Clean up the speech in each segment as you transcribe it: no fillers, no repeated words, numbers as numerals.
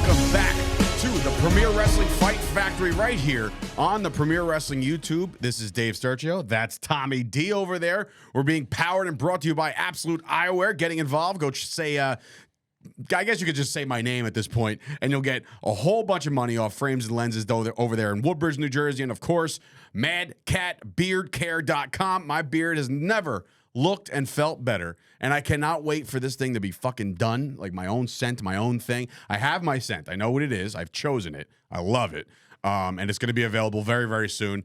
welcome back to the Premier Wrestling Fight Factory right here on the Premier Wrestling YouTube. This is Dave Sturcio. That's Tommy D over there. We're being powered and brought to you by Absolute Eyewear. Getting involved, go say, I guess you could just say my name at this point, and you'll get a whole bunch of money off frames and lenses over there in Woodbridge, New Jersey. And, of course, MadCatBeardCare.com. My beard has never looked and felt better, and I cannot wait for this thing to be fucking done, like my own scent, my own thing. I have my scent. I know what it is. I've chosen it. I love it. And it's going to be available very, very soon.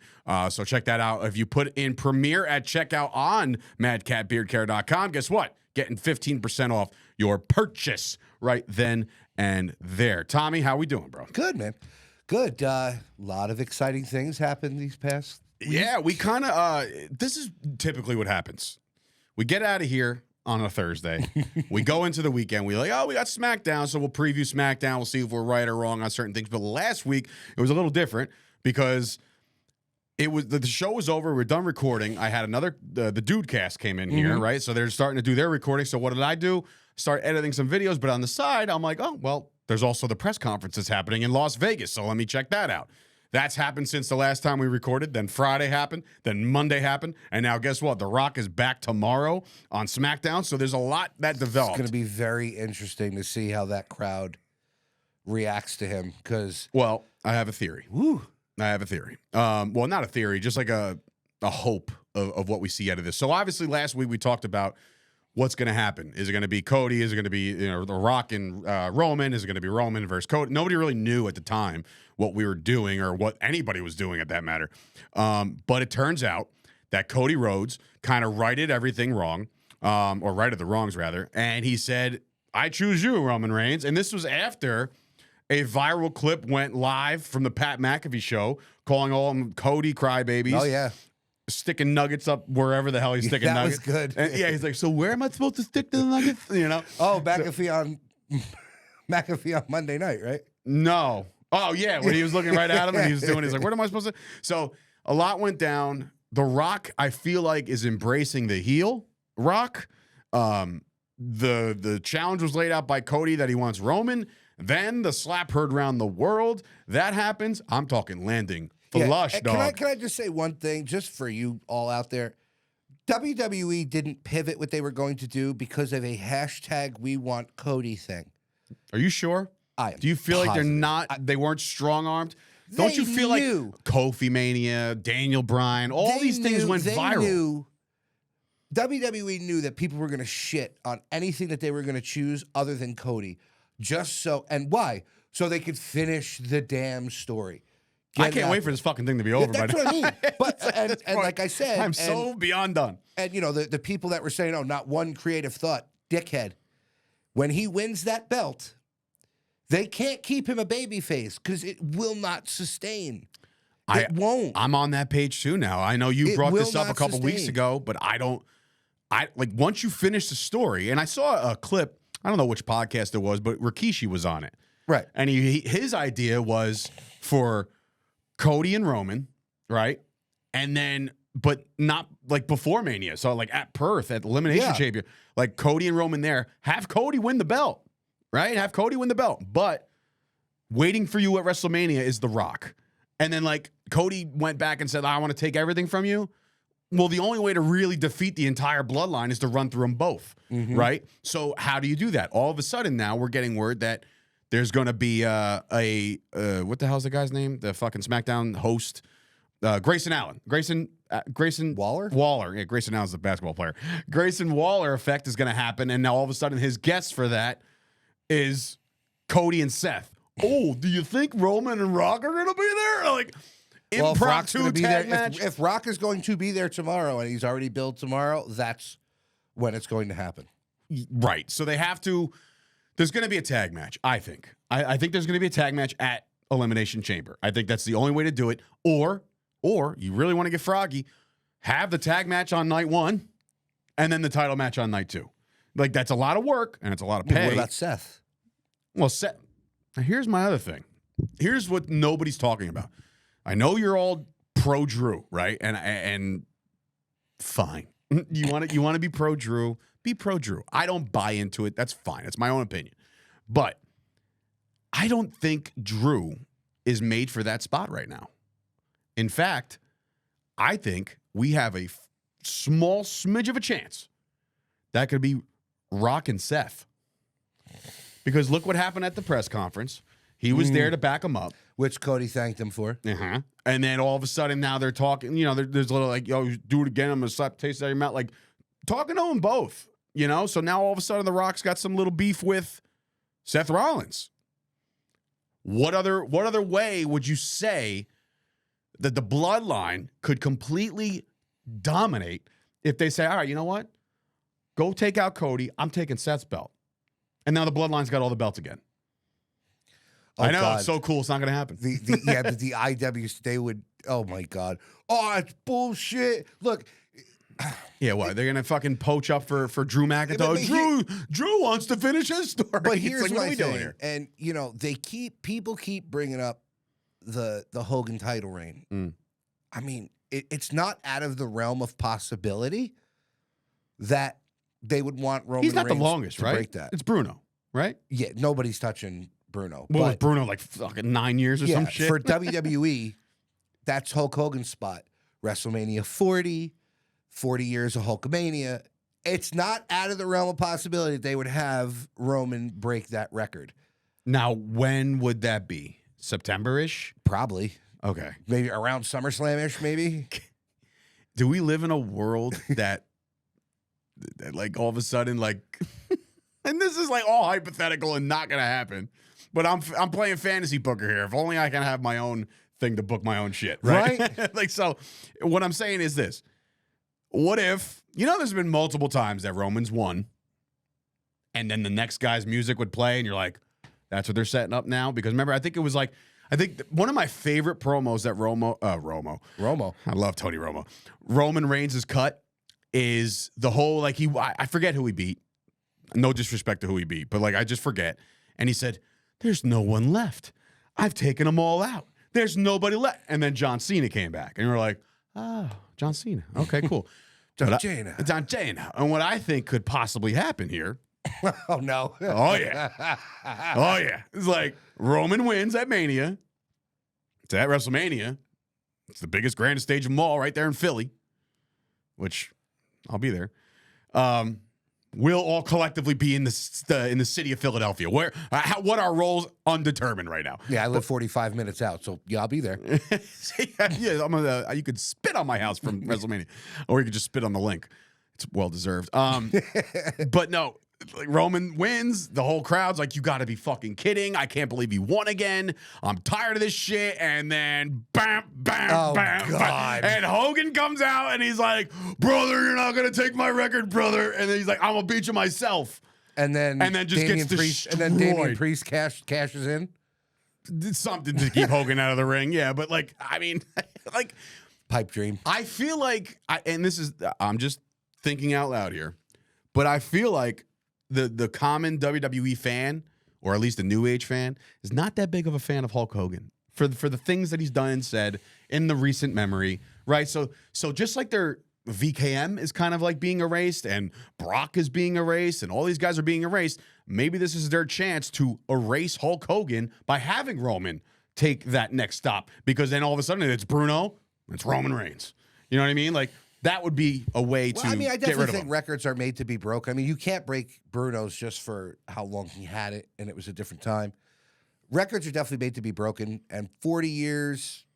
So check that out. If you put in Premier at checkout on MadCatBeardCare.com, guess what? Getting 15% off your purchase right then and there. Tommy, how we doing, bro? Good, man. Good. A lot of exciting things happened these past weeks. Yeah, we kind of, this is typically what happens. We get out of here on a Thursday. We go into the weekend. We're like, oh, we got SmackDown, so we'll preview SmackDown. We'll see if we're right or wrong on certain things. But last week, it was a little different because it was the show was over. We're done recording. I had another, the Dude Cast came in here, right? So they're starting to do their recording. So what did I do? Start editing some videos. But on the side, I'm like, oh, well, there's also the press conference that's happening in Las Vegas. So let me check that out. That's happened since the last time we recorded. Then Friday happened. Then Monday happened. And now guess what? The Rock is back tomorrow on SmackDown. So there's a lot that developed. It's going to be very interesting to see how that crowd reacts to him. Because, well, I have a theory. I have a theory. Well, not a theory, just like a hope of what we see out of this. So obviously last week we talked about what's going to happen. Is it going to be Cody? Is it going to be The Rock and Roman? Is it going to be Roman versus Cody? Nobody really knew at the time what we were doing or what anybody was doing at that matter. But it turns out that Cody Rhodes kind of righted everything wrong, or righted the wrongs rather, and he said, I choose you, Roman Reigns. And this was after a viral clip went live from the Pat McAfee show calling all of them Cody crybabies. oh, yeah. Sticking nuggets up wherever the hell he's sticking nuggets. That was good. And yeah, he's like, so where am I supposed to stick the nuggets? Oh, McAfee on Monday night, right? No. Oh, yeah, when he was looking right at him and he was doing, he's like, what am I supposed to? So a lot went down. The Rock, I feel like, is embracing the heel Rock. The challenge was laid out by Cody that he wants Roman. Then the slap heard around the world. That happens. I'm talking landing flush, dog. Can I just say one thing, just for you all out there? WWE didn't pivot what they were going to do because of a hashtag We Want Cody thing. Are you sure? I am. Do you feel like they weren't strong-armed? Don't you feel like Kofi Mania, Daniel Bryan, all these things went viral? WWE knew that people were going to shit on anything that they were going to choose other than Cody. Just so, and why? So they could finish the damn story. I can't wait for this fucking thing to be over. That's what I mean. But and like I said, I'm so beyond done. And the people that were saying, "Oh, not one creative thought," dickhead. When he wins that belt, they can't keep him a babyface because it will not sustain. It won't. I'm on that page too now. I know you brought this up a couple weeks ago, but I like once you finish the story, and I saw a clip. I don't know which podcast it was, but Rikishi was on it, right? And his idea was for Cody and Roman, right? And then, but not like before Mania. So like at Perth, at Elimination Chamber, like Cody and Roman there, have Cody win the belt, right? Have Cody win the belt. But waiting for you at WrestleMania is The Rock. And then like Cody went back and said, I want to take everything from you. Well, the only way to really defeat the entire bloodline is to run through them both, right? So how do you do that? All of a sudden now we're getting word that there's going to be what the hell's the guy's name? The fucking SmackDown host, Grayson Allen. Grayson Waller? Waller. Yeah, Grayson Allen's the basketball player. Grayson Waller effect is going to happen, and now all of a sudden his guest for that is Cody and Seth. Oh, do you think Roman and Rock are going to be there? Like, well, impromptu tag match. If Rock is going to be there tomorrow and he's already billed tomorrow, that's when it's going to happen. Right. So they have to. There's going to be a tag match, I think. I think there's going to be a tag match at Elimination Chamber. I think that's the only way to do it. Or you really want to get froggy, have the tag match on night one, and then the title match on night two. Like, that's a lot of work, and it's a lot of pay. What about Seth? Well, Seth. Here's my other thing. Here's what nobody's talking about. I know you're all pro Drew, right? And fine. You want to be pro Drew? Be pro Drew. I don't buy into it. That's fine. It's my own opinion. But I don't think Drew is made for that spot right now. In fact, I think we have a small smidge of a chance that could be Rock and Seth. Because look what happened at the press conference. He was there to back him up. Which Cody thanked him for. Uh-huh. And then all of a sudden now they're talking, you know, there's a little like, yo, do it again. I'm going to slap the taste out of your mouth. Like, talking to them both, you know? So now all of a sudden The Rock's got some little beef with Seth Rollins. What other way would you say that the bloodline could completely dominate if they say, all right, you know what? Go take out Cody. I'm taking Seth's belt. And now the bloodline's got all the belts again. Oh, I know, God. it's so cool. It's not going to happen. The IWs, they would, oh my God. Oh, it's bullshit. Look. Yeah, what? They're going to fucking poach up for Drew McIntyre. Drew wants to finish his story. But here's like, what are we I'm doing saying. here? And, you know, people keep bringing up the Hogan title reign. Mm. I mean, it's not out of the realm of possibility that they would want Roman He's not Reigns the longest, to right? break that. It's Bruno, right? Yeah, nobody's touching Bruno. What was But Bruno, like fucking 9 years or some shit? for WWE, that's Hulk Hogan's spot. WrestleMania 40 years of Hulkamania. It's not out of the realm of possibility that they would have Roman break that record. Now, when would that be? September-ish? Probably. Okay. Maybe around SummerSlam-ish, maybe. Do we live in a world that like, all of a sudden, like, and this is, like, all hypothetical and not going to happen, but I'm playing fantasy booker here. If only I can have my own thing to book my own shit, right? Like, so what I'm saying is this. What if, you know, there's been multiple times that Roman's won, and then the next guy's music would play, and you're like, that's what they're setting up now? Because remember, I think one of my favorite promos that Romo. I love Tony Romo. Roman Reigns' cut is the whole, like, I forget who he beat. No disrespect to who he beat, but, like, I just forget. And he said, there's no one left. I've taken them all out. There's nobody left. And then John Cena came back, and you're like, oh, John Cena. Okay, cool. John Cena. And what I think could possibly happen here. Oh, no. Oh, yeah. Oh, yeah. It's like Roman wins at Mania. It's at WrestleMania. It's the biggest, grandest stage of them all right there in Philly, which I'll be there. We'll all collectively be in the city of Philadelphia. What are roles undetermined right now? Yeah, I live 45 minutes out, so yeah, I'll be there. Yeah, you could spit on my house from WrestleMania, or you could just spit on the link. It's well deserved. But no, like, Roman wins. The whole crowd's like, you got to be fucking kidding. I can't believe he won again. I'm tired of this shit. And then bam, bam, bam, bam. And Hogan comes out and he's like, brother, you're not going to take my record, brother. And then he's like, I'm going to beat you myself. And then just Damian gets Priest, destroyed. and then Damian Priest cashes in. It's something to keep Hogan out of the ring. Yeah, but, like, I mean, like, pipe dream. I feel like, I'm just thinking out loud here, but I feel like the common WWE fan, or at least the New Age fan, is not that big of a fan of Hulk Hogan for the things that he's done and said in the recent memory, right? So just like their VKM is kind of like being erased, and Brock is being erased, and all these guys are being erased, maybe this is their chance to erase Hulk Hogan by having Roman take that next stop, because then all of a sudden it's Bruno, it's Roman Reigns. You know what I mean? Like, that would be a way to I mean, I get rid definitely of think him. records are made to be broken. I mean, you can't break Bruno's just for how long he had it, and it was a different time. Records are definitely made to be broken, and 40 years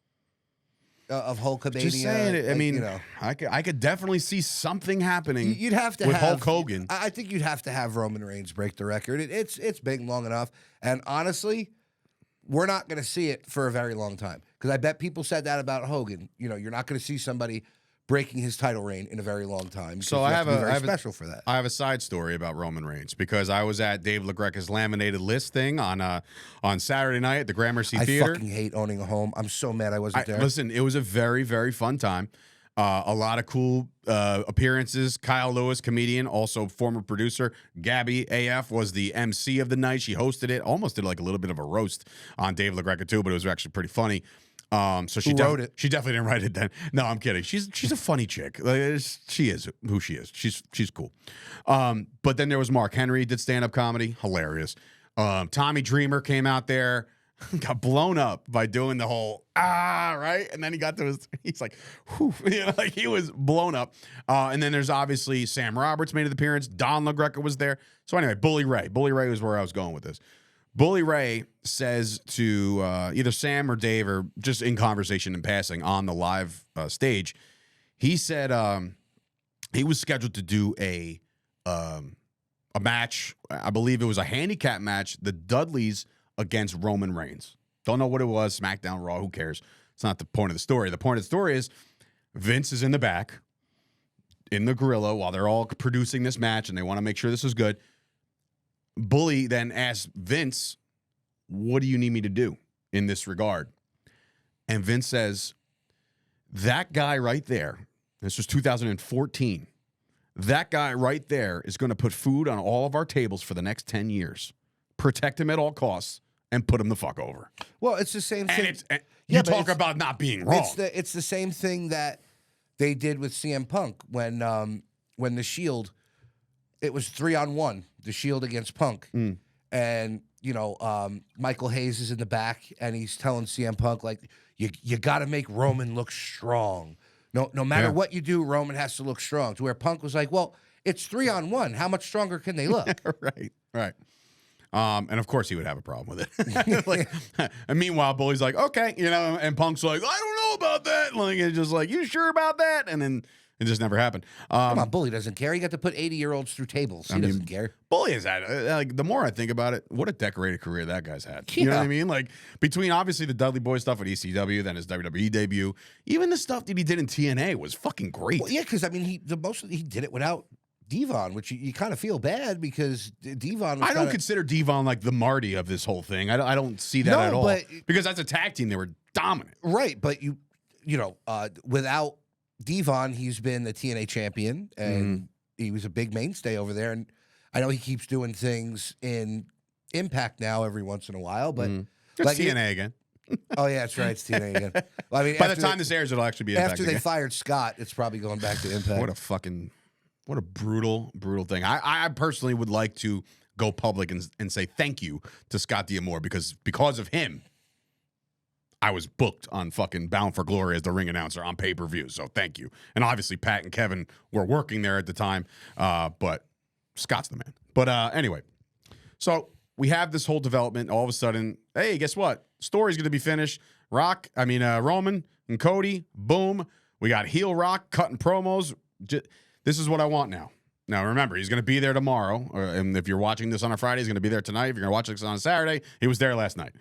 of Hulkamania. Just saying it. I like, mean, you know, I could definitely see something happening. you'd have to with have Hulk Hogan. I think you'd have to have Roman Reigns break the record. It's been long enough, and honestly, we're not going to see it for a very long time, because I bet people said that about Hogan. You know, you're not going to see somebody breaking his title reign in a very long time. So you I have have to be a very special for that. I have a side story about Roman Reigns, because I was at Dave LaGreca's laminated list thing on Saturday night at the Gramercy Theater. I fucking hate owning a home. I'm so mad I wasn't there. Listen, it was a very, very fun time. A lot of cool appearances. Kyle Lewis, comedian, also former producer. Gabby AF was the MC of the night. She hosted it. Almost did like a little bit of a roast on Dave LaGreca too, but it was actually pretty funny. So she wrote it? She definitely didn't write it then. No, I'm kidding. She's a funny chick. Like, she is who she is. She's cool. But then there was Mark Henry, did stand-up comedy. Hilarious. Tommy Dreamer came out there, got blown up by doing the whole right, and then he got to he's like, whew, like he was blown up. And then there's obviously Sam Roberts made an appearance. Don LaGreca was there. So anyway, Bully Ray was where I was going with this. Bully Ray says to either Sam or Dave, or just in conversation in passing on the live stage, he said he was scheduled to do a match. I believe it was a handicap match. The Dudleys against Roman Reigns. Don't know what it was. SmackDown, Raw, who cares? It's not the point of the story. The point of the story is Vince is in the back in the gorilla while they're all producing this match, and they want to make sure this is good. Bully then asks Vince, what do you need me to do in this regard? And Vince says, that guy right there, this was 2014, that guy right there is going to put food on all of our tables for the next 10 years. Protect him at all costs and put him the fuck over. Well, it's the same thing. You talk about not being wrong. It's the same thing that they did with CM Punk when the Shield, it was 3-on-1, the Shield against Punk. And, Michael Hayes is in the back and he's telling CM Punk, like, you got to make Roman look strong. No matter what you do, Roman has to look strong. To where Punk was like, well, it's 3-on-1. How much stronger can they look? Right. And of course he would have a problem with it. And meanwhile, Bully's like, okay, and Punk's like, I don't know about that. Like, it's just like, you sure about that? And then it just never happened. Come on, Bully doesn't care. He got to put 80-year-olds through tables. He doesn't care. Bully has had, like, the more I think about it, what a decorated career that guy's had. You know what I mean? Like, between obviously the Dudley Boy stuff at ECW, then his WWE debut, even the stuff that he did in TNA was fucking great. Well, yeah, because I mean, he did it without Devon, which you kind of feel bad because Devon was I don't consider Devon like the Marty of this whole thing. I don't see that at all. Because as a tag team, they were dominant. Right, but without Devon, he's been the TNA champion, and he was a big mainstay over there. And I know he keeps doing things in Impact now every once in a while, but it's TNA again. Oh yeah, that's right. It's TNA again. Well, I mean, by the time this airs, it'll actually be Impact after they again. fired Scott. It's probably going back to Impact. What a brutal thing. I personally would like to go public and say thank you to Scott D'Amore because of him, I was booked on fucking Bound for Glory as the ring announcer on pay-per-view. So thank you. And obviously Pat and Kevin were working there at the time, but Scott's the man. But anyway, so we have this whole development. All of a sudden, hey, guess what? Story's going to be finished. Roman and Cody, boom. We got heel Rock cutting promos. This is what I want now. Now, remember, he's going to be there tomorrow. And if you're watching this on a Friday, he's going to be there tonight. If you're going to watch this on a Saturday, he was there last night.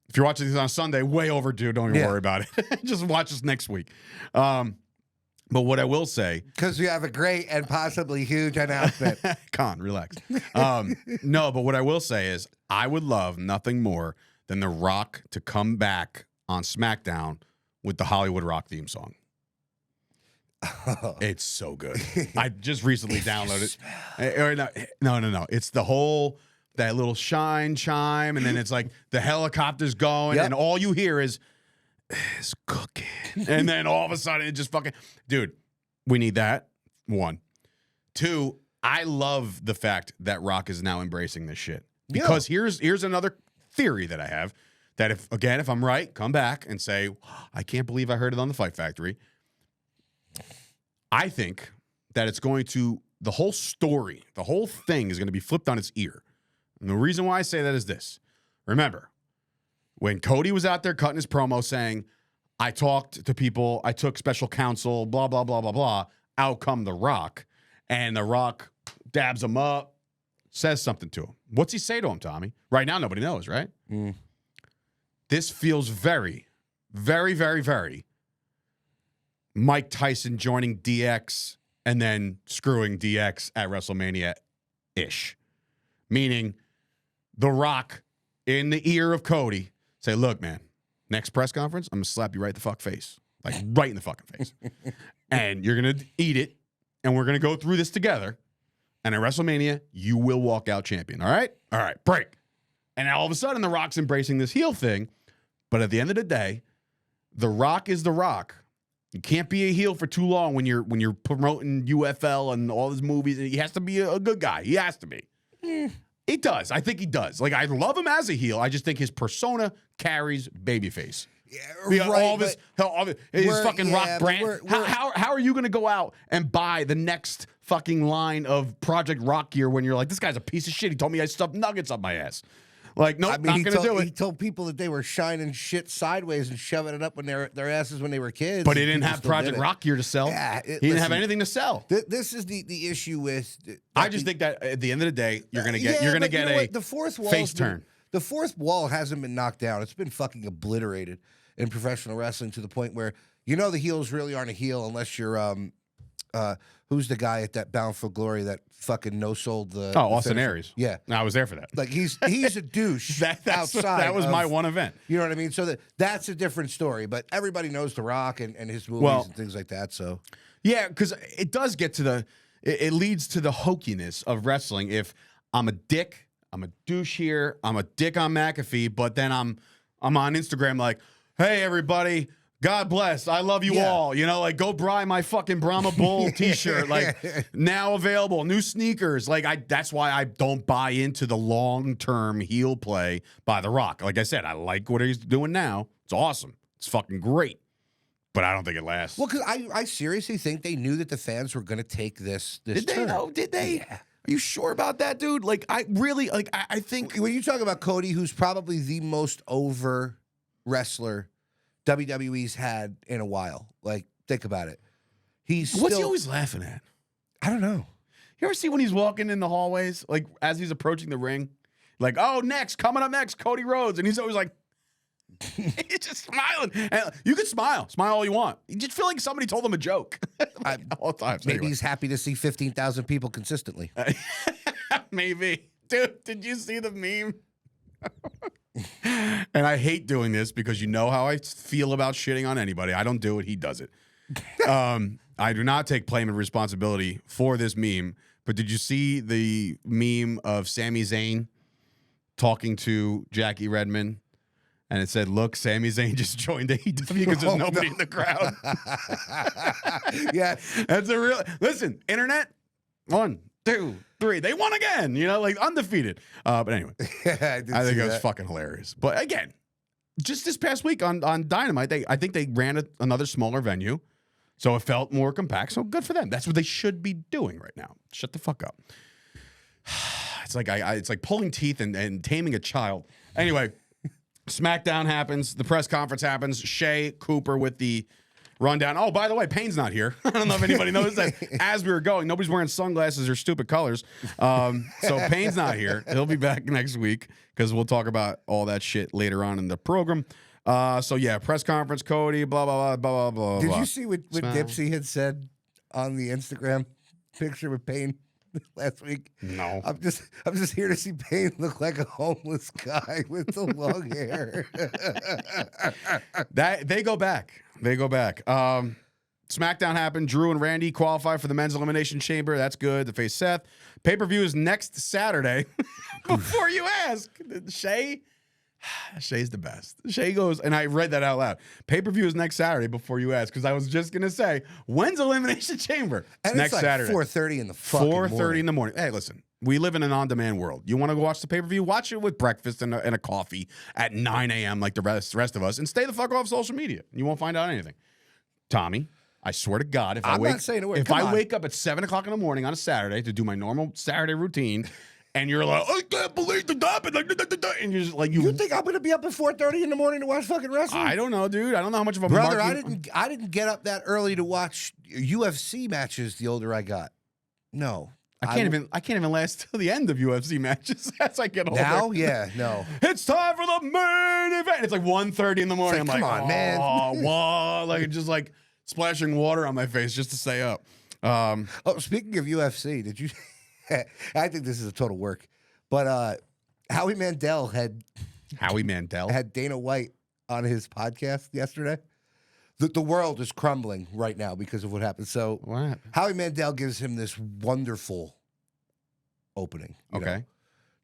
If you're watching this on a Sunday, way overdue. Don't even worry about it. Just watch this next week. But what I will say... Because we have a great and possibly huge announcement. Con, relax. No, but what I will say is I would love nothing more than The Rock to come back on SmackDown with the Hollywood Rock theme song. It's so good. I just recently downloaded it. No. It's the whole... that little chime, and then it's like the helicopter's going, and all you hear is cooking. And then all of a sudden, it just fucking... Dude, we need that, one. Two, I love the fact that Rock is now embracing this shit. Because here's another theory that I have, that if I'm right, come back and say, I can't believe I heard it on the Fight Factory. I think that it's going to... The whole story, the whole thing is going to be flipped on its ear. And the reason why I say that is this. Remember, when Cody was out there cutting his promo saying, I talked to people, I took special counsel, blah, blah, blah, blah, blah, out come The Rock. And The Rock dabs him up, says something to him. What's he say to him, Tommy? Right now, nobody knows, right? This feels very, very, very, very Mike Tyson joining DX and then screwing DX at WrestleMania-ish. Meaning... The Rock in the ear of Cody say, look, man, next press conference, I'm going to slap you right in the fuck face. Like, right in the fucking face. And you're going to eat it, and we're going to go through this together. And at WrestleMania, you will walk out champion, all right? All right, break. And now all of a sudden, The Rock's embracing this heel thing. But at the end of the day, The Rock is The Rock. You can't be a heel for too long when you're promoting UFL and all his movies. He has to be a good guy. He has to be. He does. I think he does. Like, I love him as a heel. I just think his persona carries babyface. Yeah, All this, his fucking rock brand. we're- How are you going to go out and buy the next fucking line of Project Rock gear when you're like, this guy's a piece of shit. He told me I stuffed nuggets up my ass. Like, nope, I mean, not he going to do He it. told people that they were shining shit sideways and shoving it up when their asses when they were kids. But he and didn't people have still did Project it. Rock gear to sell. Yeah, he didn't have listen, anything to sell. This is the issue with. I just think that at the end of the day, you're gonna get but you know a what? The fourth wall face turn. The fourth wall hasn't been knocked down. It's been fucking obliterated in professional wrestling to the point where the heels really aren't a heel unless you're who's the guy at that Bound for Glory that fucking no sold the Austin finisher? Aries. Yeah. I was there for that. Like he's a douche outside. That was my of- one event. You know what I mean? So that's a different story. But everybody knows The Rock and his movies Well- and things like that. So Yeah, because it does get to it leads to the hokiness of wrestling. If I'm a dick, I'm a douche here, I'm a dick on McAfee, but then I'm on Instagram like, hey everybody, God bless, I love you Yeah. all. You know, like go buy my fucking Brahma Bull t-shirt, like now available, new sneakers. Like that's why I don't buy into the long-term heel play by The Rock. Like I said, I like what he's doing now. It's awesome. It's fucking great. But I don't think it lasts. well, because I seriously think they knew that the fans were going to take this. Did they turn. know? Did they? Yeah. Are you sure about that, dude? Like, I really, like, I think. When you talk about Cody, who's probably the most over wrestler WWE's had in a while. Like, think about it. He's What's he still, always laughing at? I don't know. You ever see when he's walking in the hallways, like, as he's approaching the ring? Like, oh, coming up next, Cody Rhodes. And he's always like, he's just smiling. And you can smile all you want. You just feel like somebody told him a joke. Like, all the time. So Maybe anyway. he's happy to see 15,000 people consistently. Maybe. Dude, did you see the meme? And I hate doing this because you know how I feel about shitting on anybody. I don't do it. He does it. I do not take blame and responsibility for this meme. But did you see the meme of Sami Zayn talking to Jackie Redmond? And it said, look, Sami Zayn just joined AEW because there's nobody in the crowd. Yeah. That's a real. Listen, internet, 1, 2, 3. They won again, like undefeated. But anyway, I think it was fucking hilarious. But again, just this past week on Dynamite, I think they ran another smaller venue. So it felt more compact. So good for them. That's what they should be doing right now. Shut the fuck up. It's like it's like pulling teeth and taming a child. Anyway, SmackDown happens. The press conference happens. Shea Cooper with the rundown. Oh, by the way, Payne's not here. I don't know if anybody knows that. As we were going, nobody's wearing sunglasses or stupid colors. So Payne's not here. He'll be back next week because we'll talk about all that shit later on in the program. So yeah, press conference, Cody, blah, blah, blah, blah, blah, Did blah. you see what Dipsy had said on the Instagram picture with Payne last week? No. I'm just here to see Payne look like a homeless guy with the long hair. They go back. SmackDown happened. Drew and Randy qualify for the men's elimination chamber. That's good. To face Seth. Pay-per-view is next Saturday. Before you ask, Shay's the best. Shay goes, and I read that out loud. Pay-per-view is next Saturday before you ask, because I was just gonna say, when's Elimination Chamber? And Next it's like Saturday. 4:30 in the fucking 4:30 in the morning. Hey, listen, we live in an on-demand world. You want to go watch the pay-per-view? Watch it with breakfast and a coffee at 9 a.m. like the rest of us, and stay the fuck off social media. You won't find out anything. Tommy, I swear to God, if I'm not saying a word. if Come I on. wake up at 7 o'clock in the morning on a Saturday to do my normal Saturday routine, and you're like, I can't believe the happened, and you're just like, You think I'm gonna be up at 4:30 in the morning to watch fucking wrestling? I don't know, dude. I don't know how much of a Brother, marketing- I didn't get up that early to watch UFC matches the older I got. No. I can't even last till the end of UFC matches as I get older. Now? Yeah, no. It's time for the main event. It's like 1:30 in the morning. It's like, I'm like, come on, man. Whoa, like just like splashing water on my face just to stay up. Oh, speaking of UFC, did you I think this is a total work. But Howie Mandel Howie Mandel. had Dana White on his podcast yesterday. The world is crumbling right now because of what happened. So What happened? Howie Mandel gives him this wonderful opening. you know. Okay.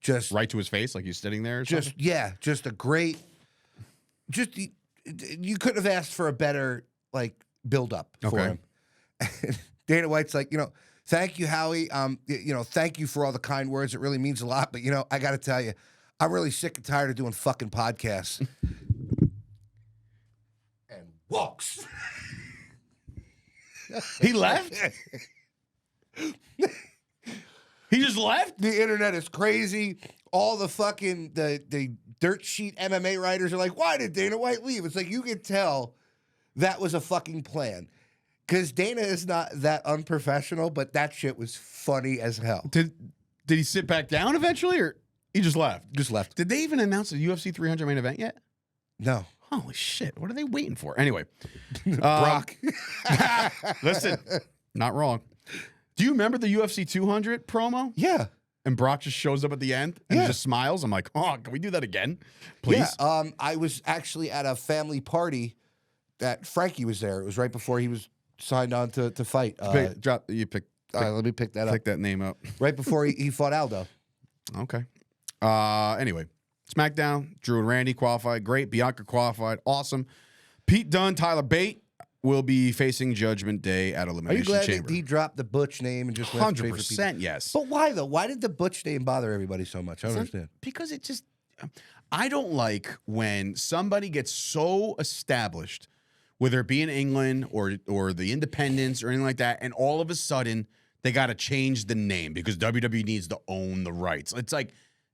Just Right to his face, like he's sitting there. Or just something? yeah, just a great you couldn't have asked for a better like build up for Okay. him. Dana White's like, Thank you, Howie. Thank you for all the kind words. It really means a lot. But I got to tell you, I'm really sick and tired of doing fucking podcasts. And walks. He left? He just left? The internet is crazy. All the fucking the dirt sheet MMA writers are like, why did Dana White leave? It's like you could tell that was a fucking plan. Because Dana is not that unprofessional, but that shit was funny as hell. Did he sit back down eventually, or he just left? Just left. Did they even announce the UFC 300 main event yet? No. Holy shit. What are they waiting for? Anyway. Brock. Listen, not wrong. Do you remember the UFC 200 promo? Yeah. And Brock just shows up at the end and just smiles. I'm like, oh, can we do that again? Please? Yeah. I was actually at a family party that Frankie was there. It was right before he was signed on to fight. Let me pick that up. that name up. Right before he fought Aldo. Okay. Anyway, SmackDown, Drew and Randy qualified. Great. Bianca qualified. Awesome. Pete Dunne, Tyler Bate will be facing Judgment Day at Are you Elimination glad Chamber. he dropped the Butch name and just went straight for Pete? 100% yes. But why though? Why did the Butch name bother everybody so much? I don't understand. Because it just, I don't like when somebody gets so established, whether it be in England or the independents or anything like that, and all of a sudden they got to change the name because WWE needs to own the rights. It's like,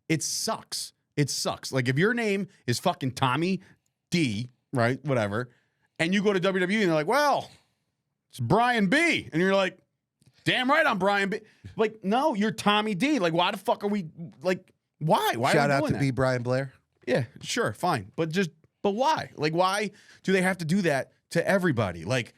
it sucks. It sucks. Like if your name is fucking Tommy D, right, whatever, and you go to WWE and they're like, well, it's Brian B. And you're like, damn right I'm Brian B. Like, no, you're Tommy D. Like, why the fuck are we, like, why? Why Shout are we out doing to that? B. Brian Blair. Yeah, sure, fine. But why? Like, why do they have to do that to everybody? Like,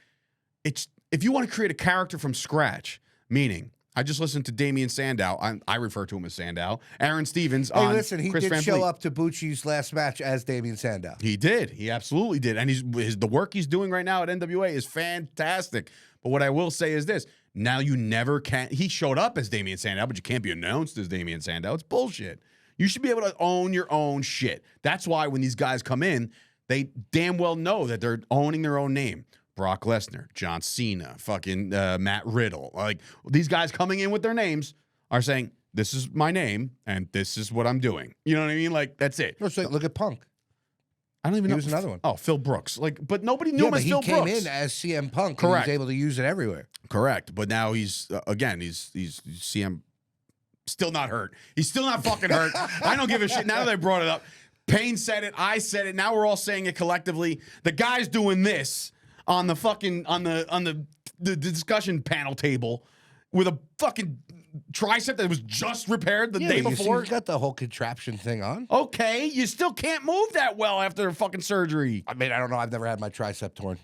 it's if you want to create a character from scratch, meaning I just listened to Damian Sandow. I refer to him as Sandow. Aaron Stevens Hey, on listen, he Chris did Van show Vliet. up to Bucci's last match as Damian Sandow. He did. He absolutely did. And the work he's doing right now at NWA is fantastic. But what I will say is this. Now you never can. He showed up as Damian Sandow, but you can't be announced as Damian Sandow. It's bullshit. You should be able to own your own shit. That's why when these guys come in, they damn well know that they're owning their own name. Brock Lesnar, John Cena, fucking Matt Riddle. Like, these guys coming in with their names are saying, this is my name, and this is what I'm doing. You know what I mean? Like, that's it. Look at Punk. I don't even know. He was another one. Oh, Phil Brooks. Like, but nobody knew him as Phil he came Brooks. in as CM Punk. Correct. And he was able to use it everywhere. Correct. But now he's CM still not hurt. He's still not fucking hurt. I don't give a shit. Now that I brought it up, Payne said it. I said it. Now we're all saying it collectively. The guy's doing this on the fucking on the discussion panel table with a fucking tricep that was just repaired the day before. He's got the whole contraption thing on. Okay, you still can't move that well after fucking surgery. I mean, I don't know. I've never had my tricep torn.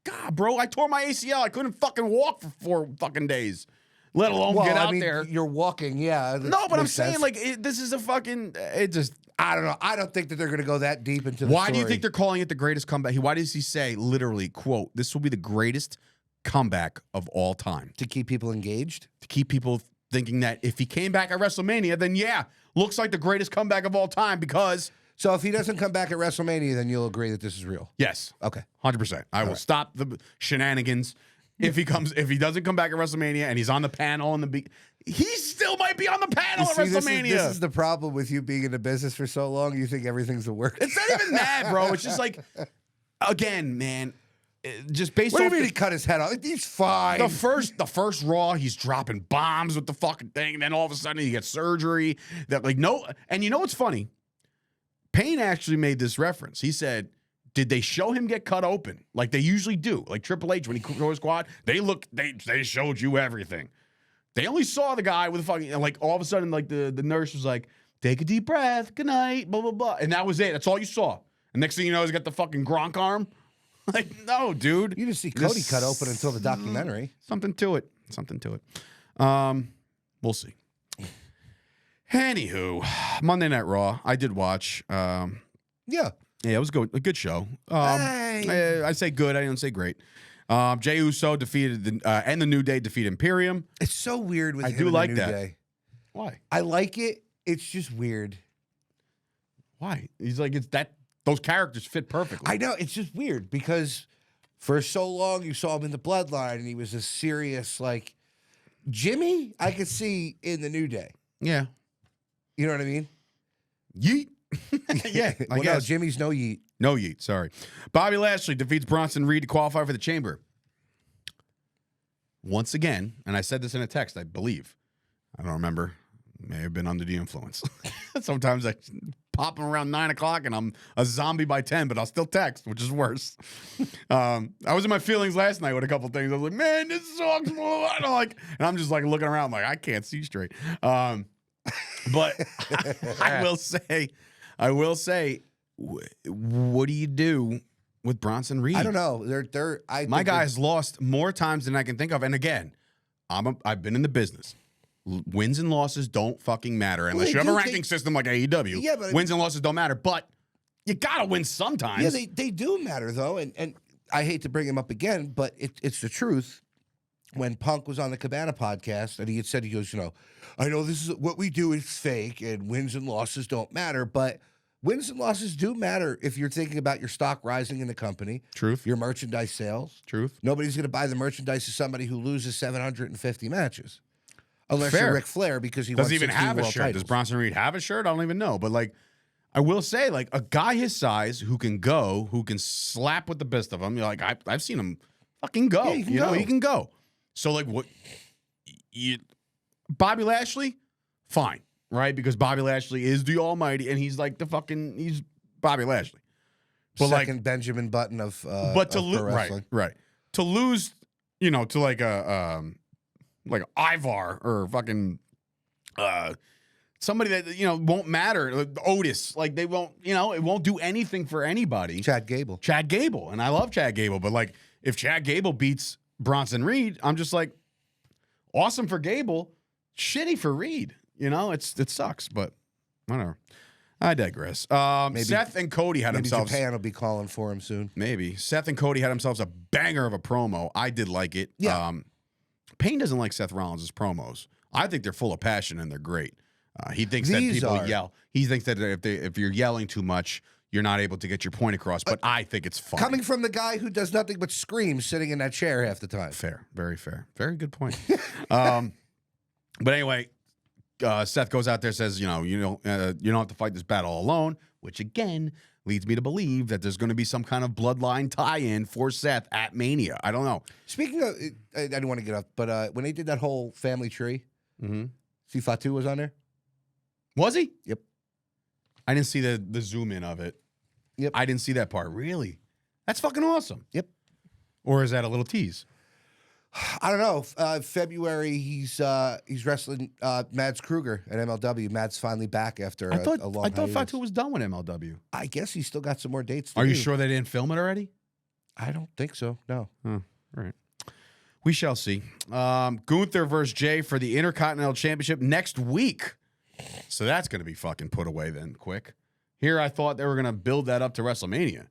God, bro, I tore my ACL. I couldn't fucking walk for 4 fucking days, let alone get out there. You're walking, yeah. No, but I'm makes saying, sense. like, this is a fucking, it just. I don't know. I don't think that they're going to go that deep into the Why do you story. think they're calling it the greatest comeback? Why does he say, literally, quote, this will be the greatest comeback of all time? To keep people engaged? To keep people thinking that if he came back at WrestleMania, then yeah, looks like the greatest comeback of all time because. So if he doesn't come back at WrestleMania, then you'll agree that this is real? Yes. Okay. 100%. I will stop the shenanigans. If he doesn't come back at WrestleMania and he's on the panel he still might be on the panel at WrestleMania. This is the problem with you being in the business for so long. You think everything's a work. It's not even that, bro. It's just like, again, man, just based What do off you mean he cut his head off? He's fine. the first Raw, he's dropping bombs with the fucking thing. And then all of a sudden he gets surgery. That like no, and you know what's funny? Payne actually made this reference. He said, did they show him get cut open like they usually do? Like Triple H when he tore his quad, they showed you everything. They only saw the guy with the fucking, and like all of a sudden, like the nurse was like, take a deep breath, good night, blah, blah, blah. And that was it. That's all you saw. And next thing you know, he's got the fucking Gronk arm. Like, no, dude. You didn't see Cody cut open until the documentary. Something to it. Something to it. We'll see. Anywho, Monday Night Raw. I did watch. Yeah. Yeah, it was good. A good show. Hey. I say good. I didn't say great. Jey Uso defeated and the New Day defeat Imperium. It's so weird with I him do and like the New that. Day. Why? I like it. It's just weird. Why? He's like, it's that those characters fit perfectly. I know. It's just weird because for so long you saw him in the Bloodline and he was a serious, like, Jimmy, I could see in the New Day. Yeah. You know what I mean? Yeet. Yeah. I Well, no, guess. Jimmy's no yeet. No yeet. Sorry. Bobby Lashley defeats Bronson Reed to qualify for the Chamber. Once again, and I said this in a text, I believe. I don't remember. May have been under the influence. Sometimes I pop them around 9 o'clock and I'm a zombie by 10, but I'll still text, which is worse. I was in my feelings last night with a couple things. I was like, man, this sucks. And I'm just like looking around like I can't see straight. But I will say, what do you do with Bronson Reed? I don't know. My guy has lost more times than I can think of. And again, I've been in the business. Wins and losses don't fucking matter unless you have a ranking system like AEW. Yeah, but wins and losses don't matter. But you gotta win sometimes. Yeah, they do matter though, and I hate to bring him up again, but it's the truth. When Punk was on the Cabana podcast, and he had said, he goes, I know this is what we do is fake, and wins and losses don't matter, but wins and losses do matter if you're thinking about your stock rising in the company. Truth. Your merchandise sales. Truth. Nobody's going to buy the merchandise of somebody who loses 750 matches. Unless Fair. you're Ric Flair because he doesn't won even 16 have a world shirt. titles. Does Bronson Reed have a shirt? I don't even know. But like, I will say, like a guy his size who can go, who can slap with the best of them. You're like, I've seen him fucking go. Yeah, he can you know, go. he can go. So like, Bobby Lashley, fine, right? Because Bobby Lashley is the Almighty, and he's like he's Bobby Lashley. But Second Benjamin Button of but to of lose, pro wrestling. right, to lose, to like a Ivar or fucking somebody that won't matter. Like Otis, like they won't, it won't do anything for anybody. Chad Gable. And I love Chad Gable, but like if Chad Gable beats Bronson Reed, I'm just like, awesome for Gable, shitty for Reed. It sucks, but whatever. I digress. Seth and Cody had Maybe themselves. Japan will be calling for him soon. Maybe Seth and Cody had themselves a banger of a promo. I did like it. Yeah. Payne doesn't like Seth Rollins' promos. I think they're full of passion and they're great. He thinks that These people are. yell. He thinks that if you're yelling too much, you're not able to get your point across. But I think it's fun. Coming from the guy who does nothing but scream sitting in that chair half the time. Fair, very fair, very good point. But anyway, Seth goes out there, says, you don't have to fight this battle alone, which again leads me to believe that there's going to be some kind of bloodline tie-in for Seth at Mania. I don't know. Speaking of, I didn't want to get up, but when they did that whole family tree, see Fatu was on there? Was he? Yep. I didn't see the zoom in of it. Yep. I didn't see that part. Really? That's fucking awesome. Yep. Or is that a little tease? I don't know. February, he's wrestling Mads Kruger at MLW. Mads finally back after I thought a long I thought hiatus. Fatu was done with MLW. I guess he's still got some more dates to Are you do. sure they didn't film it already? I don't think so, no. All right. We shall see. Gunther versus Jay for the Intercontinental Championship next week. So that's going to be fucking put away then quick. Here I thought they were going to build that up to WrestleMania.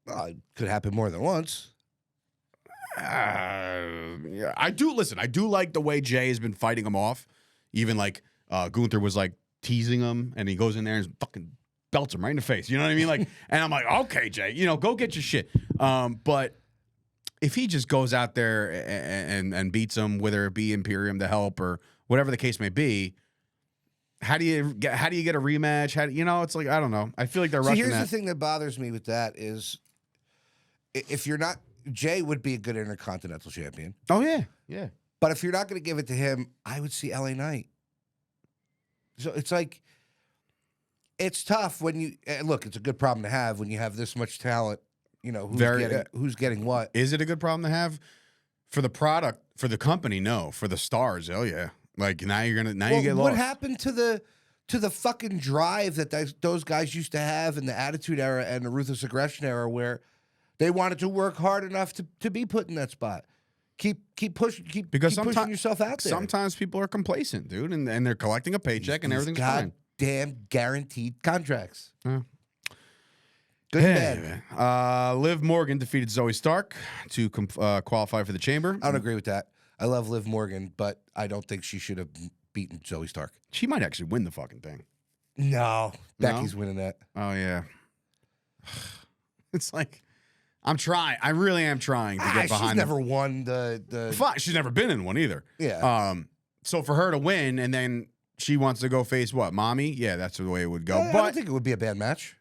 It could happen more than once. Yeah, I do like the way Jay has been fighting him off. Even like Gunther was like teasing him, and he goes in there and fucking belts him right in the face. You know what I mean? Like, and I'm like, okay, Jay, go get your shit. But if he just goes out there and beats him, whether it be Imperium to help or whatever the case may be, how do you get a rematch? It's like, I don't know. I feel like they're rushing Here's that. the thing that bothers me with that is if you're not, Jay would be a good Intercontinental Champion. Oh yeah, yeah. But if you're not going to give it to him, I would see LA Knight. So it's like, it's tough when you look. It's a good problem to have when you have this much talent. Who's getting what? Is it a good problem to have for the product, for the company? No, for the stars. Oh yeah. Like now you get lost. What happened to the fucking drive that those guys used to have in the Attitude Era and the Ruthless Aggression Era, where they wanted to work hard enough to be put in that spot. Keep pushing yourself out there. Sometimes people are complacent, dude, and they're collecting a paycheck and everything's fine. Goddamn guaranteed contracts. Yeah. Good and bad. Liv Morgan defeated Zoe Stark to qualify for the Chamber. I don't agree with that. I love Liv Morgan, but I don't think she should have beaten Zoe Stark. She might actually win the fucking thing. No, Becky's winning that. Oh yeah. It's like, I'm trying. I really am trying to get behind. She's never won the. Fine. She's never been in one either. Yeah. So for her to win and then she wants to go face what? Mommy? Yeah, that's the way it would go. I don't think it would be a bad match.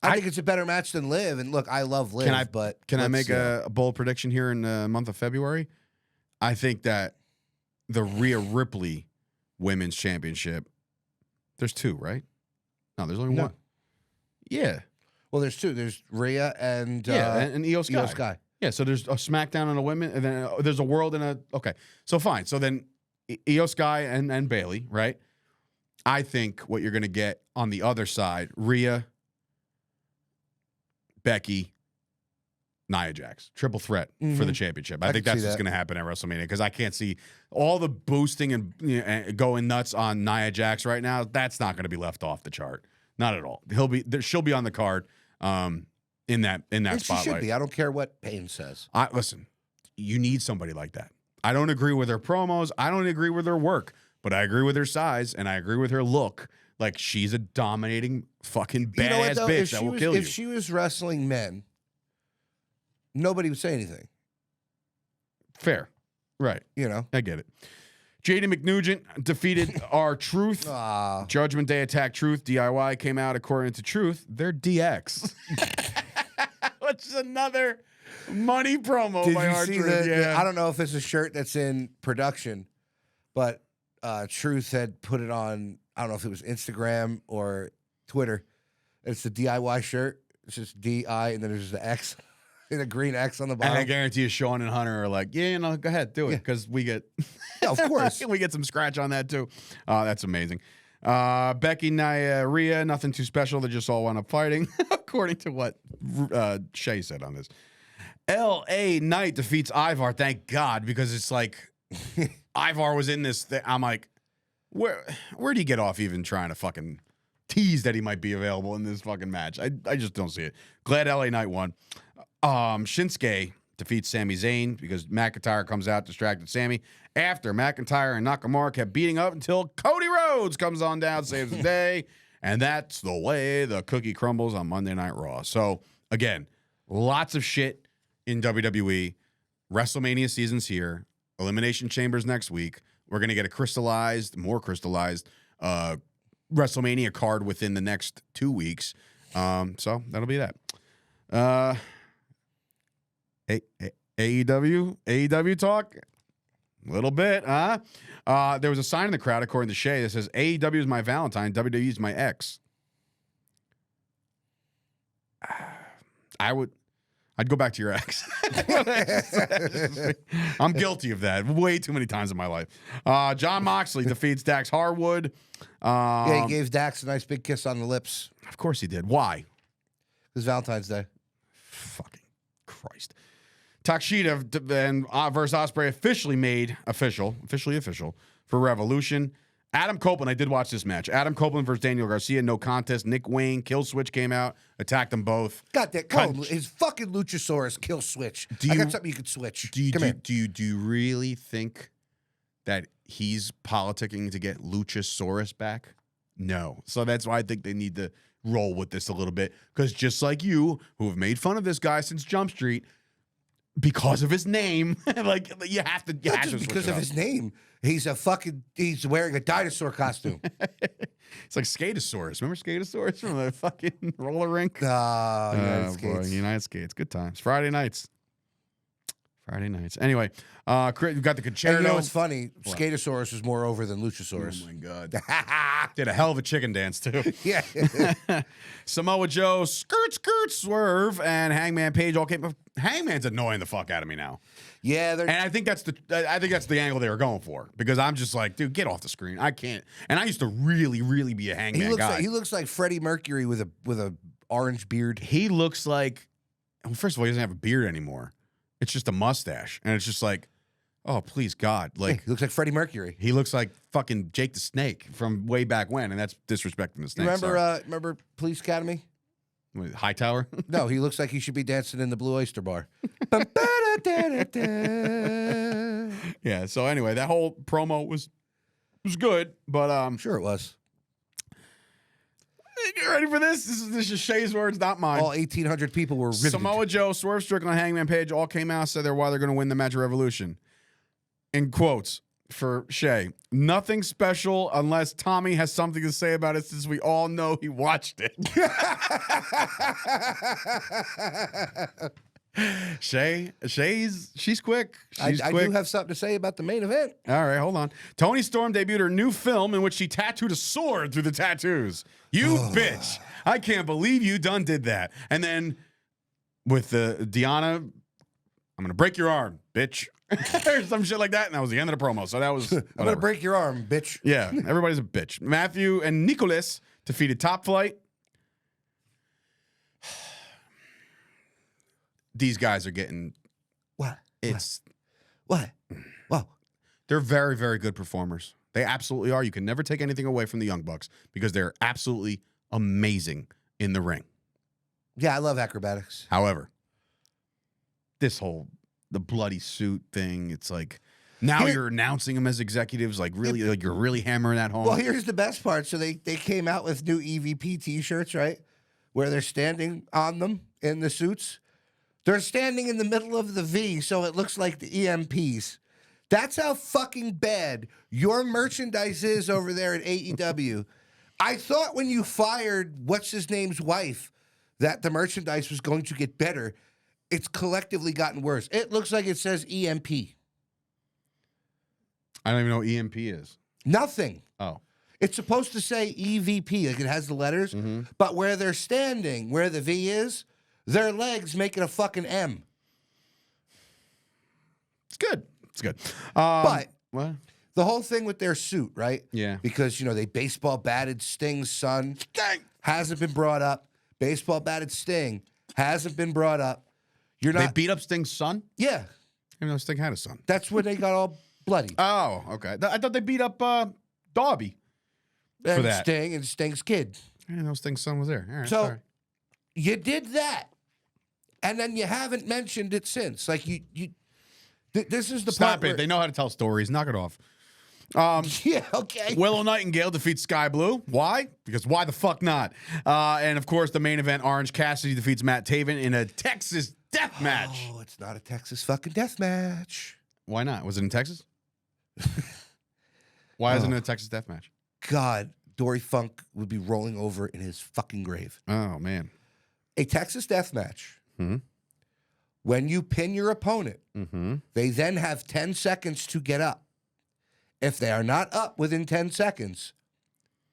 I think it's a better match than Liv. And look, I love Liv, can I make a bold prediction here in the month of February? I think that the Rhea Ripley Women's Championship. There's two, right? No, there's only one. Yeah. Well, there's two. There's Rhea and and Io Sky. Io Sky. Yeah, so there's a SmackDown and a women, and then there's a World and a okay. So fine. So then Io Sky and Bayley, right? I think what you're gonna get on the other side, Rhea, Becky, Nia Jax, triple threat for the championship. I think that's what's going to happen at WrestleMania because I can't see all the boosting and going nuts on Nia Jax right now. That's not going to be left off the chart, not at all. She'll be on the card in that spotlight. She should be. I don't care what Payne says. Listen, you need somebody like that. I don't agree with her promos. I don't agree with her work, but I agree with her size and I agree with her look. Like she's a dominating fucking badass bitch that will kill you. If she was wrestling men, nobody would say anything. Fair. Right. You know? I get it. Jaden McNugent defeated R-Truth. Judgment Day Attack Truth. DIY came out according to Truth. They're DX. Which is another money promo by R-Truth. I don't know if it's a shirt that's in production, but Truth had put it on, I don't know if it was Instagram or Twitter. It's the DIY shirt. It's just D-I, and then there's the X. And a green X on the bottom. And I guarantee you Sean and Hunter are like, yeah, no, go ahead, do it. Because we get yeah, of course. we get some scratch on that too. That's amazing. Becky, Nia, Rhea, nothing too special. They just all wound up fighting, according to what Shay said on this. L.A. Knight defeats Ivar, thank God, because it's like Ivar was in this thing. I'm like, where do you get off even trying to fucking tease that he might be available in this fucking match? I just don't see it. Glad L.A. Knight won. Shinsuke defeats Sami Zayn because McIntyre comes out, distracted Sami. After McIntyre and Nakamura kept beating up until Cody Rhodes comes on down, saves the day. And that's the way the cookie crumbles on Monday Night Raw. So, again, lots of shit in WWE. WrestleMania season's here. Elimination Chambers next week. We're going to get a more crystallized WrestleMania card within the next 2 weeks. So, that'll be that. AEW talk? A little bit, huh? There was a sign in the crowd, according to Shay, that says, AEW is my Valentine, WWE is my ex. I'd go back to your ex. I'm guilty of that way too many times in my life. John Moxley defeats Dax Harwood. Yeah, he gave Dax a nice big kiss on the lips. Of course he did. Why? It was Valentine's Day. Fucking Christ. Takeshita and versus Ospreay officially official for Revolution. Adam Copeland, I did watch this match. Adam Copeland versus Daniel Garcia, no contest. Nick Wayne, Kill Switch came out, attacked them both. Got that. His fucking Luchasaurus Kill Switch. I got something you could switch. Do you really think that he's politicking to get Luchasaurus back? No. So that's why I think they need to roll with this a little bit. Because just like you, who have made fun of this guy since Jump Street, because of his name, like you have to. Not just because of his name. He's wearing a dinosaur costume. It's like Skatosaurus. Remember Skatosaurus from the fucking roller rink? United Skates. United Skates. Good times. Friday nights. Anyway, we've got the Concerto. And you know what's funny? What? Skatosaurus was more over than Luchasaurus. Oh, my God. Did a hell of a chicken dance, too. Yeah. Samoa Joe, skirt, swerve, and Hangman Page all came. Hangman's annoying the fuck out of me now. Yeah. And I think that's the angle they were going for, because I'm just like, dude, get off the screen. I can't. And I used to really, really be a Hangman guy. He looks like Freddie Mercury with a orange beard. He looks like, well, first of all, he doesn't have a beard anymore. It's just a mustache. And it's just like, oh, please, God. Like, he looks like Freddie Mercury. He looks like fucking Jake the Snake from way back when, and that's disrespecting the Snake. Remember Police Academy? Hightower? No, he looks like he should be dancing in the Blue Oyster Bar. Yeah, so anyway, that whole promo was good, but sure it was. You ready for this? This is Shay's words, not mine. All 1,800 people were riveted. Samoa Joe, Swerve Strickland, Hangman Page all came out, said they're why they're going to win the match of Revolution. In quotes for Shay, nothing special unless Tommy has something to say about it since we all know he watched it. She's quick. She's I quick. do have something to say about the main event. All right, hold on. Toni Storm debuted her new film in which she tattooed a sword through the tattoos. You bitch. I can't believe you done did that. And then with the Deanna, I'm going to break your arm, bitch. Or some shit like that. And that was the end of the promo. So that was I'm going to break your arm, bitch. Yeah, everybody's a bitch. Matthew and Nicholas defeated Top Flight. These guys are getting... What? It's... What? Wow. They're very, very good performers. They absolutely are. You can never take anything away from the Young Bucks because they're absolutely amazing in the ring. Yeah, I love acrobatics. However, this whole the bloody suit thing, it's like now you're announcing them as executives, like really, like you're really hammering that home. Well, here's the best part. So they came out with new EVP T-shirts, right? Where they're standing on them in the suits. They're standing in the middle of the V, so it looks like the EMPs. That's how fucking bad your merchandise is over there at AEW. I thought when you fired what's-his-name's wife that the merchandise was going to get better. It's collectively gotten worse. It looks like it says EMP. I don't even know what EMP is. Nothing. Oh. It's supposed to say EVP, like it has the letters, but where they're standing, where the V is, their legs make it a fucking M. It's good. It's good. But what? the whole thing with their suit, right? Yeah. Because, you know, they baseball batted Sting's son. Dang. Hasn't been brought up. Baseball batted Sting. Hasn't been brought up. You're They not. beat up Sting's son? Yeah. I know Sting had a son. That's when they got all bloody. Oh, okay. I thought they beat up Darby for And that. Sting and Sting's kid. I didn't know Sting's son was there. All right, So sorry. you did that. And then you haven't mentioned it since. Like this is the Stop part it. They know how to tell stories. Knock it off. yeah, okay. Willow Nightingale defeats Sky Blue. Why? Because why the fuck not? And of course, the main event, Orange Cassidy defeats Matt Taven in a Texas death match. Oh, it's not a Texas fucking death match. Why not? Was it in Texas? Why isn't it a Texas death match? God, Dory Funk would be rolling over in his fucking grave. Oh, man. A Texas death match. Mhm. When you pin your opponent, Mm-hmm. they then have 10 seconds to get up. If they are not up within 10 seconds,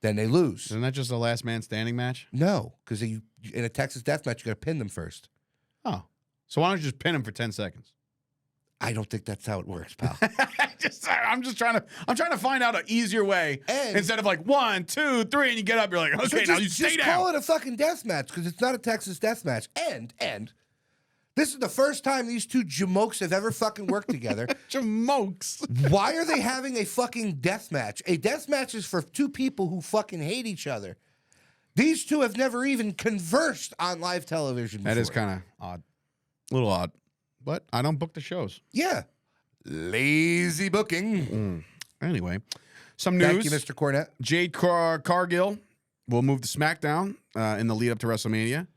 then they lose. Isn't that just a last man standing match? No, because in a Texas death match, you got to pin them first. Oh. So why don't you just pin him for 10 seconds? I don't think that's how it works, pal. I'm trying to find out an easier way And- instead of like 1, 2, 3, and you get up. You're like, okay, So now you stay just call down. it a fucking death match because it's not a Texas death match. And this is the first time these two jamokes have ever fucking worked together. Jamokes. Why are they having a fucking death match? A death match is for two people who fucking hate each other. These two have never even conversed on live television before. That is kind of odd, a little odd, but I don't book the shows. Yeah. Lazy booking. Anyway, some news. Thank you, Mr. Cornette. Jade Cargill will move to SmackDown in the lead up to WrestleMania.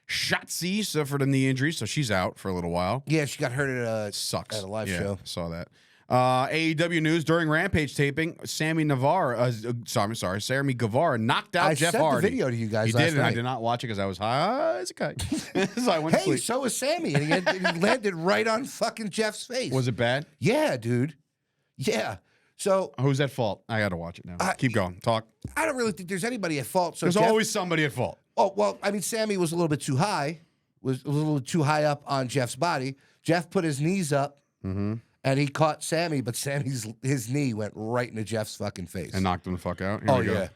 Shotzi suffered a knee injury, so she's out for a little while. Yeah, she got hurt Sucks. at a live Yeah, show. Saw that. AEW news during Rampage taping, Sammy Guevara knocked out I Jeff sent Hardy. the video to you guys You last did, and I night. did not watch it because I was high as a kite. So I went to Hey, sleep. so was Sammy, and he landed right on fucking Jeff's face. Was it bad? Yeah, dude. Yeah. So Who's at fault? I got to watch it now. Keep going. Talk. I don't really think there's anybody at fault. So There's Jeff, always somebody at fault. Oh, well, I mean, Sammy was a little bit too high, was a little too high up on Jeff's body. Jeff put his knees up, and he caught Sammy, but his knee went right into Jeff's fucking face. And knocked him the fuck out. Here Oh, we go. yeah.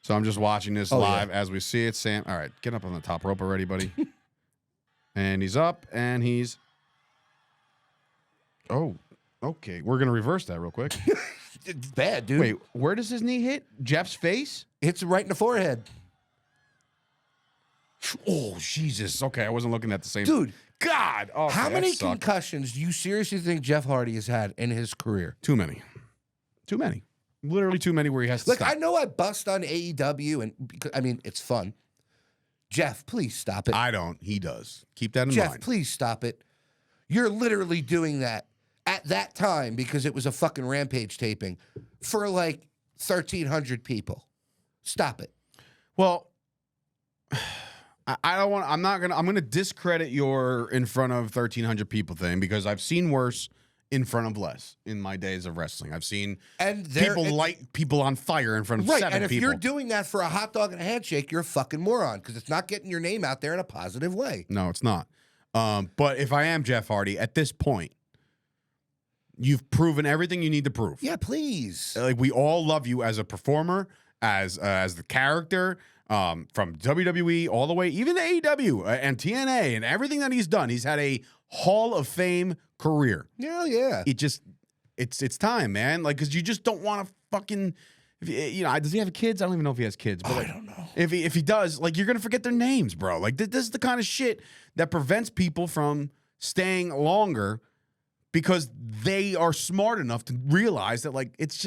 So I'm just watching this Oh, live yeah. as we see it. Sam, all right, get up on the top rope already, buddy. And he's up, and he's... Oh, okay. We're going to reverse that real quick. It's bad, dude. Wait, where does his knee hit? Jeff's face? Hits him right in the forehead. Oh, Jesus. Okay, I wasn't looking at the same... Dude, God. Okay, how that many sucked. concussions do you seriously think Jeff Hardy has had in his career? Too many. Too many. Literally too many where he has to Look, stop. I know I bust on AEW, and because, I mean, it's fun. Jeff, please stop it. I don't. He does. Keep that in Jeff, mind. please stop it. You're literally doing that at that time because it was a fucking Rampage taping for like 1,300 people. Stop it. Well, I don't want. I'm not gonna. I'm gonna discredit your in front of 1,300 people thing because I've seen worse in front of less in my days of wrestling. I've seen people light people on fire in front of 7 people. And if you're doing that for a hot dog and a handshake, you're a fucking moron because it's not getting your name out there in a positive way. No, it's not. But if I am Jeff Hardy at this point, you've proven everything you need to prove. Yeah, please. Like we all love you as a performer, as the character. From WWE all the way, even to AEW and TNA and everything that he's done. He's had a Hall of Fame career. Yeah. It's time, man. Like, because you just don't want to fucking, does he have kids? I don't even know if he has kids. But I don't know. If he does, like, you're going to forget their names, bro. Like, this is the kind of shit that prevents people from staying longer because they are smart enough to realize that, like, it's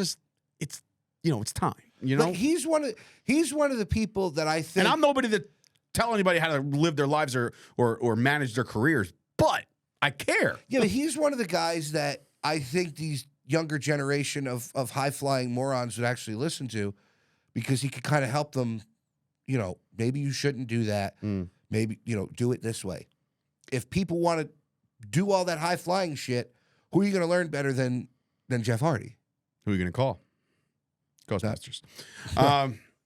time. You know, like he's one of the people that I think, and I'm nobody to tell anybody how to live their lives or manage their careers, but I care. Yeah, but he's one of the guys that I think these younger generation of high flying morons would actually listen to, because he could kind of help them. You know, maybe you shouldn't do that. Maybe do it this way. If people want to do all that high flying shit, who are you going to learn better than Jeff Hardy? Who are you going to call? Ghostbusters.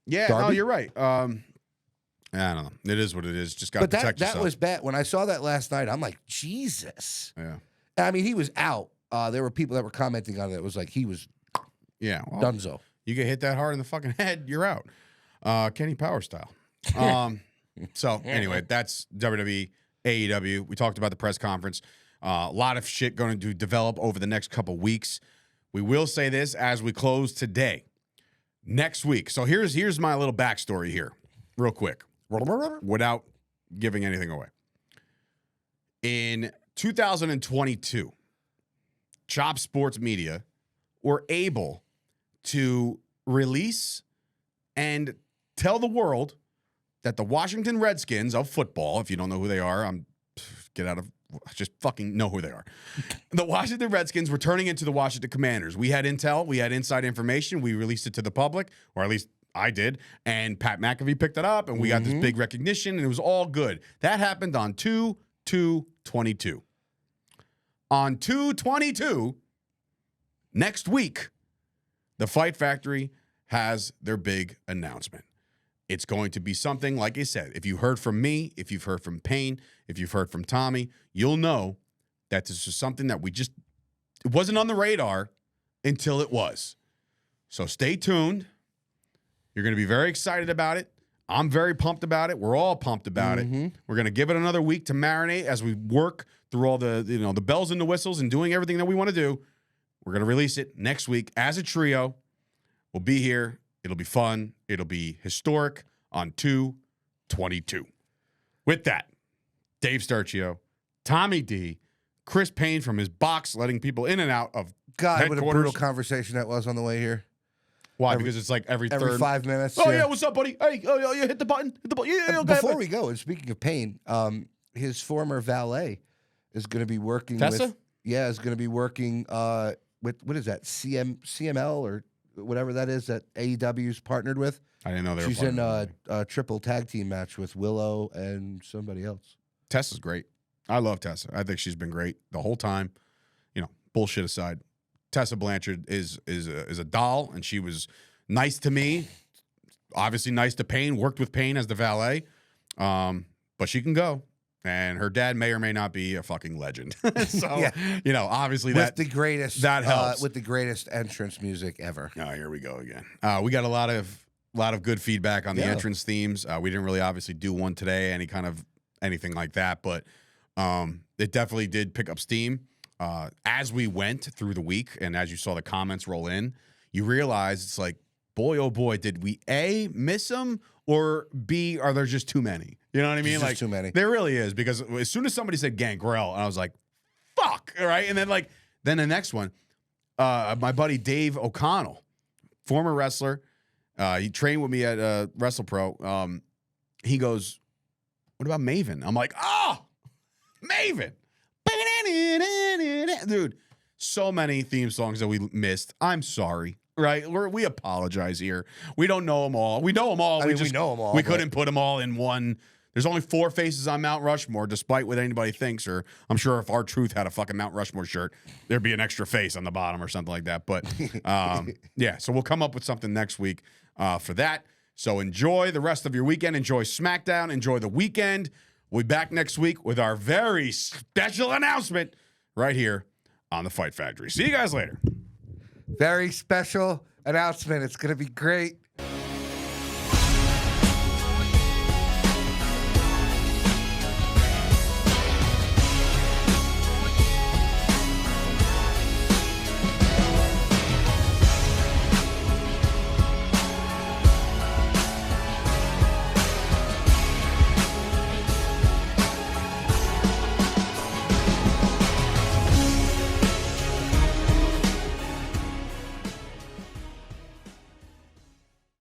Yeah, Darby? no, you're right. I don't know. It is what it is. Just got to protect yourself. That was bad. When I saw that last night, I'm like, Jesus. Yeah. I mean, he was out. There were people that were commenting on it. It was like he was donezo. You get hit that hard in the fucking head, you're out. Kenny Power style. So anyway, that's WWE, AEW. We talked about the press conference. A lot of shit going to develop over the next couple weeks. We will say this as we close today. Next week. So here's my little backstory here, real quick, without giving anything away. In 2022, Chop Sports Media were able to release and tell the world that the Washington Redskins of football, if you don't know who they are, just fucking know who they are. The Washington Redskins were turning into the Washington Commanders. We had intel. We had inside information. We released it to the public, or at least I did. And Pat McAfee picked it up, and we got this big recognition, and it was all good. That happened on 2/2/22. On 2/22, next week, the Fight Factory has their big announcement. It's going to be something, like I said, if you heard from me, if you've heard from Payne, if you've heard from Tommy, you'll know that this is something that it wasn't on the radar until it was. So stay tuned. You're going to be very excited about it. I'm very pumped about it. We're all pumped about it. We're going to give it another week to marinate as we work through all the bells and the whistles and doing everything that we want to do. We're going to release it next week as a trio. We'll be here. It'll be fun. It'll be historic on 2/22. With that, Dave Sturcio, Tommy D, Chris Payne from his box, letting people in and out of God, what a brutal conversation that was on the way here. Why? Because it's like every 5 minutes. Oh, yeah, what's up, buddy? Hey, you hit the button. Hit the button. Yeah, okay. Before we go, and speaking of Payne, his former valet is going to be working Tessa? with... Yeah, is going to be working with, what is that, CML or whatever that is that AEW's partnered with. I didn't know they were She's in a triple tag team match with Willow and somebody else. Tessa's great. I love Tessa. I think she's been great the whole time. Bullshit aside, Tessa Blanchard is a doll, and she was nice to me. Obviously nice to Payne. Worked with Payne as the valet, but she can go. And her dad may or may not be a fucking legend. So, yeah. Obviously with the greatest that helps. With the greatest entrance music ever. Oh, here we go again. We got a lot of good feedback on the entrance themes. We didn't really obviously do one today, anything like that, but it definitely did pick up steam. As we went through the week and as you saw the comments roll in, you realize it's like, boy, oh boy, did we A, miss them, or B, are there just too many? You know what I mean? There's just too many. There really is, because as soon as somebody said Gangrel, and I was like, fuck, all right? And then the next one, my buddy Dave O'Connell, former wrestler, he trained with me at WrestlePro. He goes, What about Maven? I'm like, oh, Maven. Dude, so many theme songs that we missed. I'm sorry. Right? We apologize here. We don't know them all. We know them all. I mean, we know them all. We couldn't put them all in one. There's only 4 faces on Mount Rushmore, despite what anybody thinks. Or I'm sure if our Truth had a fucking Mount Rushmore shirt, there'd be an extra face on the bottom or something like that. But yeah, so we'll come up with something next week for that. So enjoy the rest of your weekend. Enjoy SmackDown. Enjoy the weekend. We'll be back next week with our very special announcement right here on the Fight Factory. See you guys later. Very special announcement. It's going to be great.